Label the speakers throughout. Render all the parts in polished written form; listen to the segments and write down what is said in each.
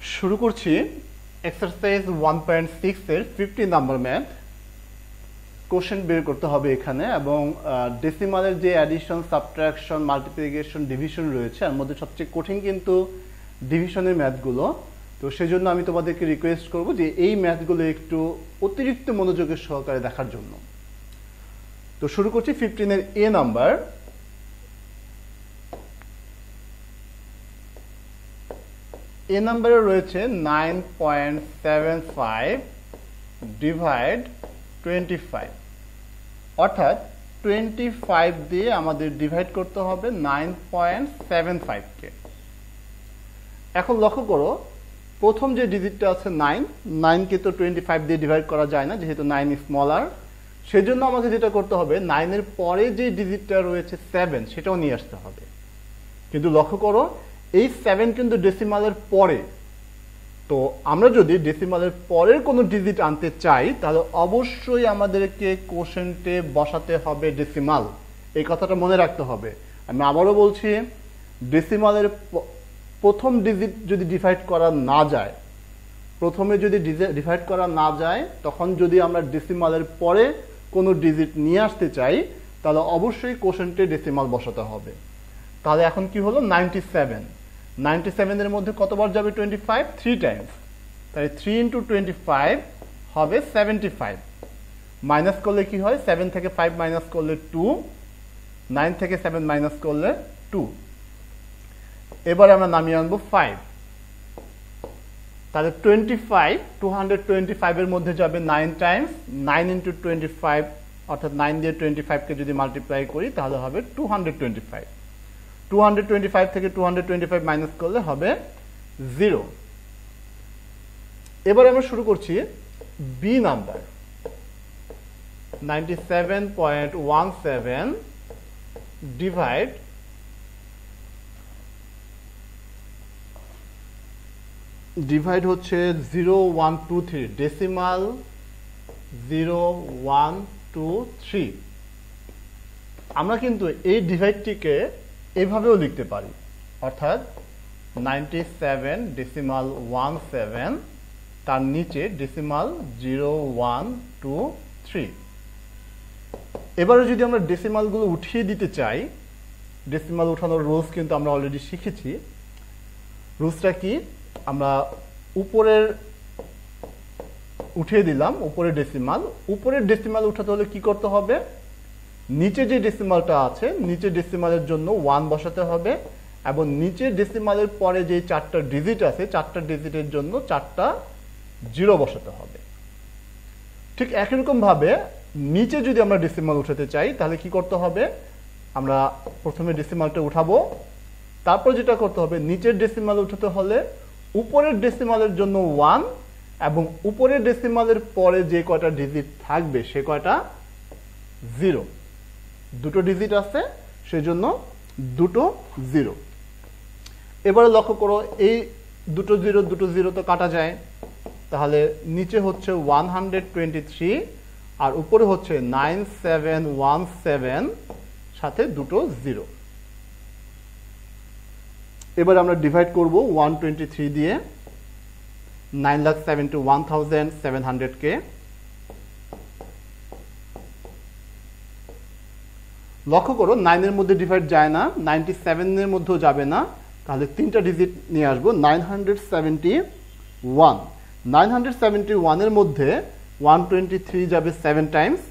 Speaker 1: শুরু করছি এক্সারসাইজ 1.6 এর 50 নাম্বার ম্যাথ। কোশ্চেন বের করতে হবে এখানে এবং ডেসিমালের যে অ্যাডিশন, সাবট্রাকশন, মাল্টিপ্লিকেশন, ডিভিশন রয়েছে এর মধ্যে সবচেয়ে কঠিন কিন্তু ডিভিশনের ম্যাথগুলো। তো সেজন্য আমি তোমাদেরকে রিকোয়েস্ট করব যে এই ম্যাথগুলো একটু অতিরিক্ত মনোযোগের সহকারে দেখার জন্য। তো শুরু করছি 15 এর এ নাম্বার। এ নাম্বারে রয়েছে 9.75 ডিভাইড 25, অর্থাৎ 25 দিয়ে আমাদের ডিভাইড করতে হবে 9.75 কে। এখন লক্ষ্য করো, প্রথম যে ডিজিটটা আছে 9 কে তো 25 দিয়ে ডিভাইড করা যায় না, যেহেতু 9 স্মলার। সেজন্য আমাকে যেটা করতে হবে, 9 এর পরে যে ডিজিটটা রয়েছে 7 সেটাও নিয়ে আসতে হবে। কিন্তু লক্ষ্য করো, এই 7 কিন্তু ডেসিমালের পরে। তো আমরা যদি ডেসিমালের পরের কোনো ডিজিট আনতে চাই তাহলে অবশ্যই আমাদেরকে কোশ্চেন্টে বসাতে হবে ডেসিমাল। এই কথাটা মনে রাখতে হবে। আমি আবারও বলছি, ডেসিমালের প্রথম ডিজিট যদি ডিভাইড করা না যায়, প্রথমে যদি ডিভাইড করা না যায়, তখন যদি আমরা ডেসিমালের পরে কোনো ডিজিট নিয়ে আসতে চাই তাহলে অবশ্যই কোশ্চেন্টে ডেসিমাল বসাতে হবে। তাহলে এখন কি হলো, 97 এর মধ্যে কতবার যাবে 25? 3 টাইমস। তাই 3 × 25 হবে 75। মাইনাস করলে কি হয়, 7 থেকে 5 মাইনাস করলে 2, 9 থেকে 7 মাইনাস করলে 2। এবার আমরা নামিয়ে আনবো 5। তাহলে 225 এর মধ্যে যাবে 9 টাইমস। 9 × 25 অর্থাৎ 9 দিয়ে 25 কে যদি মাল্টিপ্লাই করি তাহলে হবে 225। 225 থেকে 225 মাইনাস করলে হবে 0। এবার আমরা শুরু করছি বি নাম্বার। 97.17 divide 0123, decimal 0123। আমরা কিন্তু এই ডিভাইডটিকে এভাবেও লিখতে পারি, অর্থাৎ 97.17 তার নিচে ডেসিমাল 0123। এবারে যদি আমরা ডেসিমালগুলো উঠিয়ে দিতে চাই, ডেসিমাল উঠানোর রুলস কিন্তু আমরা অলরেডি শিখেছি। রুলসটা কি, আমরা উপরের উঠিয়ে দিলাম, উপরের ডেসিমাল উঠাতে হলে কি করতে হবে, নিচে যে ডেসিমালটা আছে নিচে ডেসিমালের জন্য 1 বসাতে হবে এবং নিচে ডেসিমালের পরে যে 4টা ডিজিট আছে 4টা ডিজিটের জন্য 4টা 0 বসাতে হবে। ঠিক একই রকম ভাবে নিচে যদি আমরা ডেসিমাল উঠাতে চাই তাহলে কি করতে হবে, আমরা প্রথমে ডেসিমালটা উঠাবো, তারপর যেটা করতে হবে, নিচের ডেসিমাল উঠাতে হলে উপরের ডেসিমালের জন্য 1 এবং উপরের ডেসিমালের পরে যে কয়টা ডিজিট থাকবে সে কয়টা 0। দুটো ডিজিট আছে সেজন্য দুটো 0। এবারে লক্ষ্য করো, এই দুটো 0 তো কাটা যায়, তাহলে নিচে হচ্ছে 123 আর উপরে হচ্ছে 9717 সাথে দুটো 0। এবার আমরা ডিভাইড করব 123 দিয়ে 9,71,700 কে। লক্ষ্য করো, 9 এর মধ্যে ডিভাইড যায় না, 97 এর মধ্যেও যাবে না, তাহলে 3টা ডিজিট নিয়ে আসবো। 971 এর মধ্যে 123 যাবে 7 টাইমস।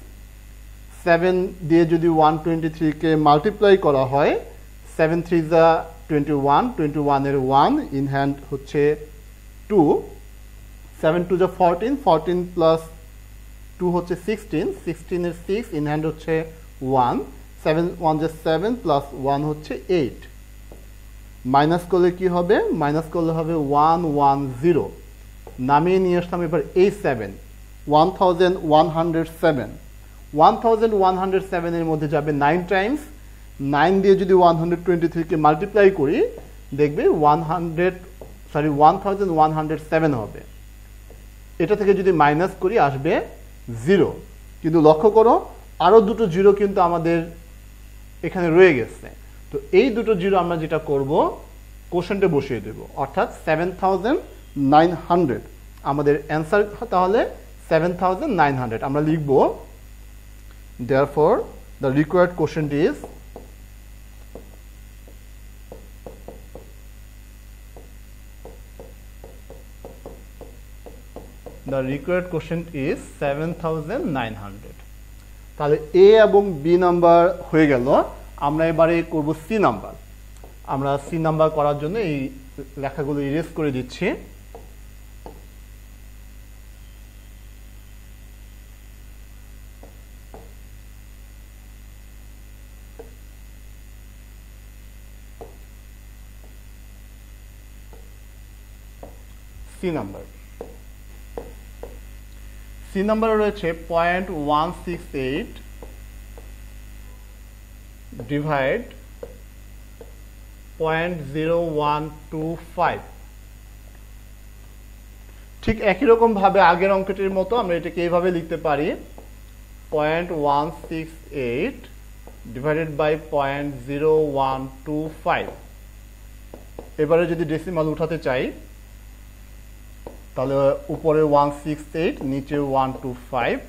Speaker 1: 7 দিয়ে যদি 123 কে মাল্টিপ্লাই করা হয়, 7 3 যা 21 এর 1 ইন হ্যান্ড হচ্ছে 2, 7 2 যা 14 প্লাস 2 হচ্ছে 16 এর 6 ইন হ্যান্ড হচ্ছে 1, 7 1 যা 7 প্লাস 1 হচ্ছে 8। মাইনাস করলে কি হবে, মাইনাস করলে হবে 110। নামিয়ে নিয়ে আসলাম এবার এই 7, 1107 এর মধ্যে যাবে 9 টাইমস। 9 দিয়ে যদি 123 কে মাল্টিপ্লাই করি দেখবে 1107 হবে। এটা থেকে যদি মাইনাস করি আসবে 0। কিন্তু লক্ষ্য করো, আরো দুটো 0 কিন্তু আমাদের এখানে রয়ে গেছে। তো এই দুটো 0 আমরা যেটা করব, কোশ্চেনটা বসিয়ে দেব, অর্থাৎ 7900 আমাদের অ্যান্সার তাহলে 7900 আমরা লিখব therefore the required quotient is the required quotient is 7900 তাহলে এ এবং বি নাম্বার হয়ে গেল আমরা এবারে করব সি নাম্বার আমরা সি নাম্বার করার জন্য এই লেখাগুলো ইরেজ করে দিচ্ছি সি নাম্বার সি নাম্বারে রয়েছে 0.168 ডিভাইড 0.0125 ঠিক একই রকম ভাবে আগের অঙ্কটির মতো আমরা এটাকে এইভাবে লিখতে পারি 0.168 ডিভাইডেড বাই 0.0125 এবারে যদি ডেসিমাল উঠাতে চাই তাহলে উপরে 168 নিচে 125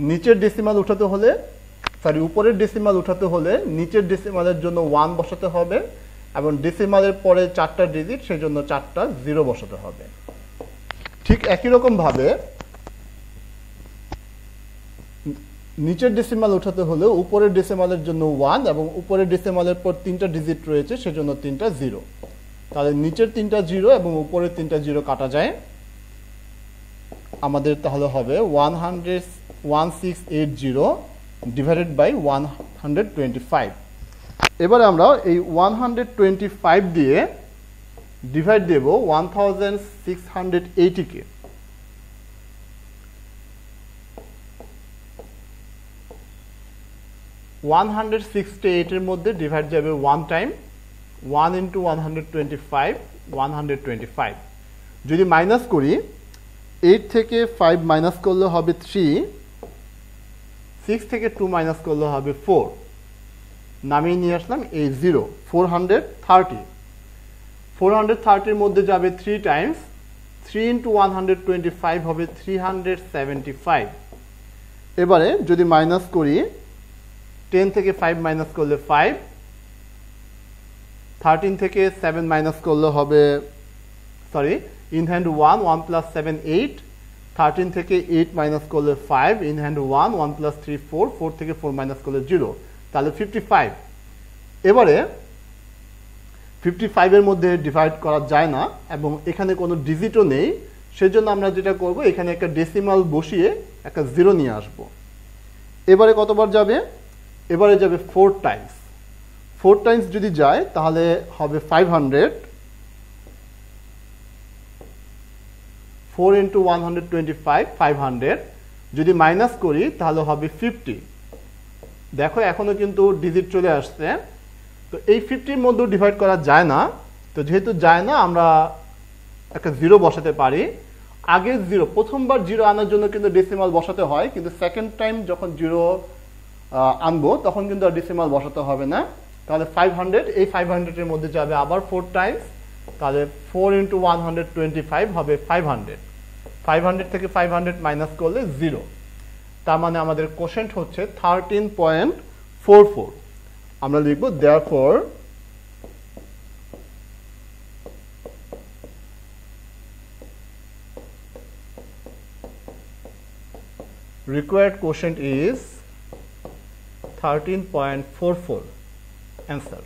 Speaker 1: নিচের ডেসিমাল উঠাতে হলে উপরের ডেসিমাল উঠাতে হলে নিচের ডেসিমালের জন্য 1 বসাতে হবে এবং ডেসিমালের পরে 4টা ডিজিট সেজন্য 4টা 0 বসাতে হবে ঠিক একই রকম ভাবে নিচের ডেসিমাল উঠাতে হলে উপরের ডেসিমালের জন্য 1 এবং উপরের ডেসিমালের পর 3টা ডিজিট রয়েছে সেজন্য 3টা 0 তাহলে নিচের 3টা 0 এবং উপরের 3টা 0 কাটা যায় আমাদের তাহলে হবে 1680 ডিভাইডেড বাই 125 এবারে আমরা এই 125 দিয়ে ডিভাইড দেব 1680 কে 168 এর মধ্যে ডিভাইড যাবে 1 টাইম 1 into 125 125 যদি মাইনাস করি 8 থেকে 5 মাইনাস করলে হবে 3 6 থেকে 2 মাইনাস করলে হবে 4 নামিয়ে নিয়ে আসলাম এই 0 430 430 এর মধ্যে যাবে 3 টাইমস 3 into 125 হবে 375 এবারে যদি মাইনাস করি 10 থেকে 5 মাইনাস করলে 5 13 থেকে 7 মাইনাস করলে হবে ইন হ্যান্ড 1 প্লাস 7 8 13 থেকে 8 মাইনাস করলে 5 ইন হ্যান্ড 1 প্লাস 3 4 4 থেকে 4 মাইনাস করলে 0 তাহলে 55 এবারে 55 এর মধ্যে ডিভাইড করা যায় না এবং এখানে কোনো ডিজিটও নেই সেজন্য আমরা যেটা করব এখানে একটা ডেসিমাল বসিয়ে একটা 0 নিয়ে আসব এবারে কতবার যাবে এবারে যাবে 4 টাইমস 4 টাইমস যদি যায় তাহলে হবে 500 4 into 125 500 যদি মাইনাস করি তাহলে হবে 50 দেখো এখনো কিন্তু ডিজিট চলে আসছে তো এই 50 এর মধ্যে ডিভাইড করা যায় না তো যেহেতু যায় না আমরা একটা 0 বসাতে পারি আগে 0 প্রথমবার 0 আনার জন্য কিন্তু ডেসিমাল বসাতে হয় কিন্তু সেকেন্ড টাইম যখন 0 আনবো তখন কিন্তু আর ডেসিমাল বসাতে হবে না তাহলে 500 এই 500 এর মধ্যে যাবে আবার 4 টাইমস তাহলে 4 into 125 হবে 500 500 থেকে 500 মাইনাস করলে 0 তার মানে আমাদের কোশেন্ট হচ্ছে 13.44 আমরা লিখব therefore required quotient is 13.44 answer